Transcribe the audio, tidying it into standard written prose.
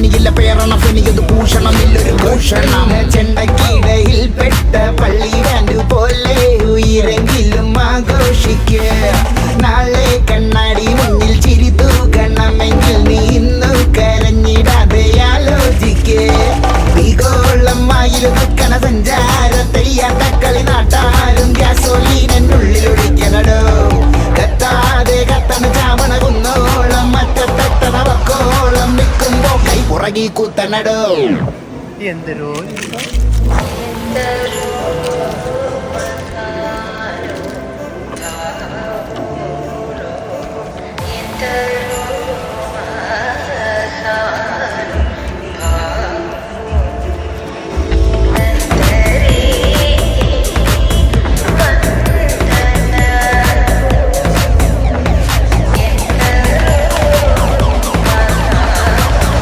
ഇനിയില്ല പേരണം ഇനിയത് ഭൂഷണം ഇല്ലൊരു ഭൂഷണം. ചെണ്ടക്കിടയിൽ പെട്ട പള്ളി ബാൻഡ് പോലെ ഉയരെങ്കിലും ആഘോഷിക്ക്. നാളെ കണ്ണാടി മുന്നിൽ ചിരി തൂക്കണമെങ്കിൽ നീ ഇന്നു കരഞ്ഞിടാതെ ആലോചിക്ക്. ഭീകോളമായിരു ദുഃഖന സഞ്ചാര തെയ്യാട്ടക്കളി നാട്ടാരും ഗ്യാസോലീനുള്ളിലൊഴിക്കണടോ. കത്താതെ കത്തണ ചാമണ കുന്നോളം മറ്റത്തണ വക്കോളം നിൽക്കുമ്പോ കൈ പുറകി കുത്തണടോ. എന്തൊരു